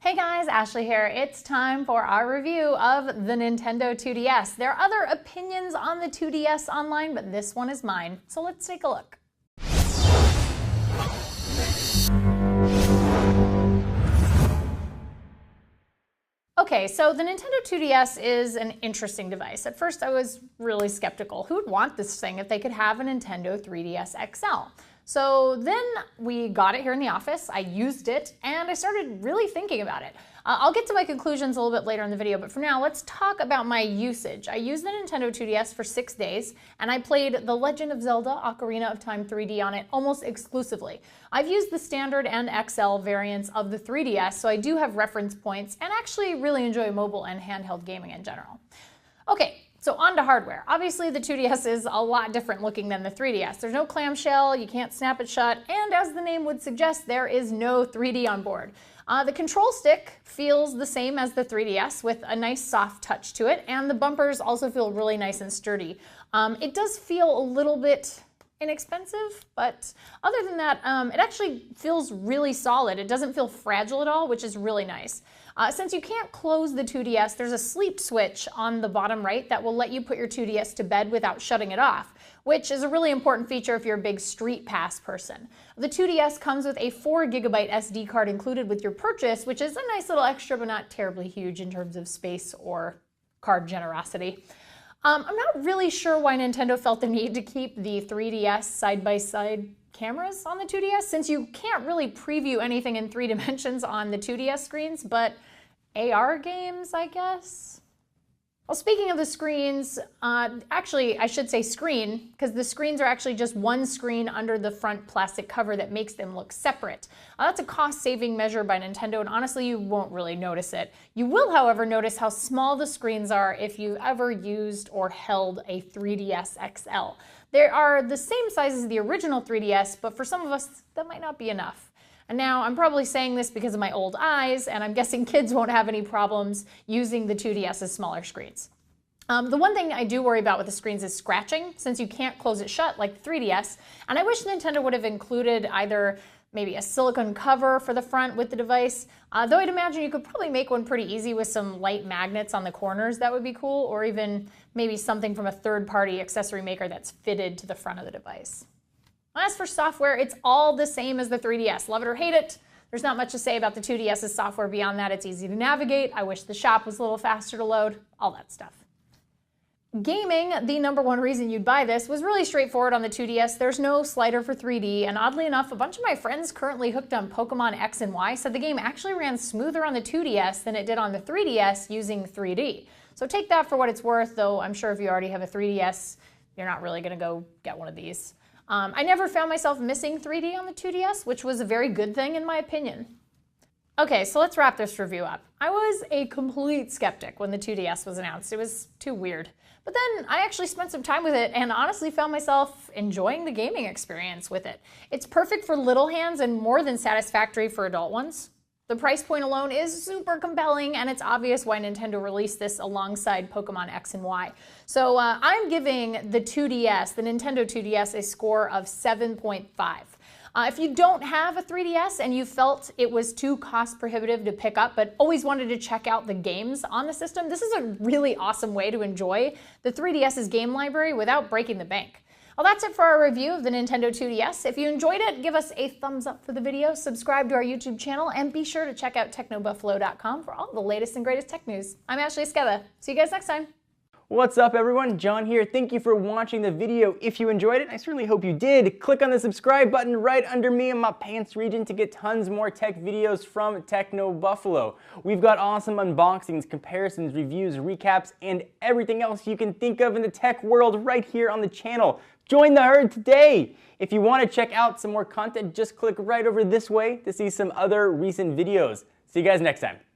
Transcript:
Hey guys, Ashley here. It's time for our review of the Nintendo 2DS. There are other opinions on the 2DS online, but this one is mine. So let's take a look. Okay, so the Nintendo 2DS is an interesting device. At first I was really skeptical. Who would want this thing if they could have a Nintendo 3DS XL? So then we got it here in the office, I used it, and I started really thinking about it. I'll get to my conclusions a little bit later in the video, but for now, let's talk about my usage. I used the Nintendo 2DS for 6 days, and I played The Legend of Zelda Ocarina of Time 3D on it almost exclusively. I've used the standard and XL variants of the 3DS, so I do have reference points, and actually really enjoy mobile and handheld gaming in general. Okay. So on to hardware. Obviously the 2DS is a lot different looking than the 3DS. There's no clamshell, you can't snap it shut, and as the name would suggest, there is no 3D on board. The control stick feels the same as the 3DS with a nice soft touch to it, and the bumpers also feel really nice and sturdy. It does feel a little bit inexpensive, but other than that, it actually feels really solid. It doesn't feel fragile at all, which is really nice. Since you can't close the 2DS, there's a sleep switch on the bottom right that will let you put your 2DS to bed without shutting it off, which is a really important feature if you're a big Street Pass person. The 2DS comes with a 4GB SD card included with your purchase, which is a nice little extra, but not terribly huge in terms of space or card generosity. I'm not really sure why Nintendo felt the need to keep the 3DS side-by-side cameras on the 2DS, since you can't really preview anything in 3 dimensions on the 2DS screens, but AR games, I guess? Well, speaking of the screens, actually I should say screen, because the screens are actually just one screen under the front plastic cover that makes them look separate. That's a cost-saving measure by Nintendo, and honestly you won't really notice it. You will, however, notice how small the screens are if you've ever used or held a 3DS XL. They are the same size as the original 3DS, but for some of us that might not be enough. And now I'm probably saying this because of my old eyes, and I'm guessing kids won't have any problems using the 2DS's smaller screens. The one thing I do worry about with the screens is scratching, since you can't close it shut like the 3DS, and I wish Nintendo would have included either maybe a silicone cover for the front with the device, though I'd imagine you could probably make one pretty easy with some light magnets on the corners. That would be cool, or even maybe something from a third-party accessory maker that's fitted to the front of the device. As for software, it's all the same as the 3DS. Love it or hate it, there's not much to say about the 2DS's software beyond that. It's easy to navigate. I wish the shop was a little faster to load, all that stuff. Gaming, the #1 reason you'd buy this, was really straightforward on the 2DS. There's no slider for 3D, and oddly enough, a bunch of my friends currently hooked on Pokemon X and Y said the game actually ran smoother on the 2DS than it did on the 3DS using 3D. So take that for what it's worth, though I'm sure if you already have a 3DS, you're not really gonna go get one of these. I never found myself missing 3D on the 2DS, which was a very good thing in my opinion. Okay, so let's wrap this review up. I was a complete skeptic when the 2DS was announced. It was too weird. But then I actually spent some time with it and honestly found myself enjoying the gaming experience with it. It's perfect for little hands and more than satisfactory for adult ones. The price point alone is super compelling, and it's obvious why Nintendo released this alongside Pokemon X and Y. So I'm giving the 2DS, the Nintendo 2DS, a score of 7.5. If you don't have a 3DS and you felt it was too cost prohibitive to pick up but always wanted to check out the games on the system, this is a really awesome way to enjoy the 3DS's game library without breaking the bank. Well, that's it for our review of the Nintendo 2DS. If you enjoyed it, give us a thumbs up for the video, subscribe to our YouTube channel, and be sure to check out technobuffalo.com for all the latest and greatest tech news. I'm Ashley Esqueda. See you guys next time. What's up everyone, John here. Thank you for watching the video. If you enjoyed it, I certainly hope you did. Click on the subscribe button right under me in my pants region to get tons more tech videos from Techno Buffalo. We've got awesome unboxings, comparisons, reviews, recaps, and everything else you can think of in the tech world right here on the channel. Join the herd today! If you want to check out some more content, just click right over this way to see some other recent videos. See you guys next time.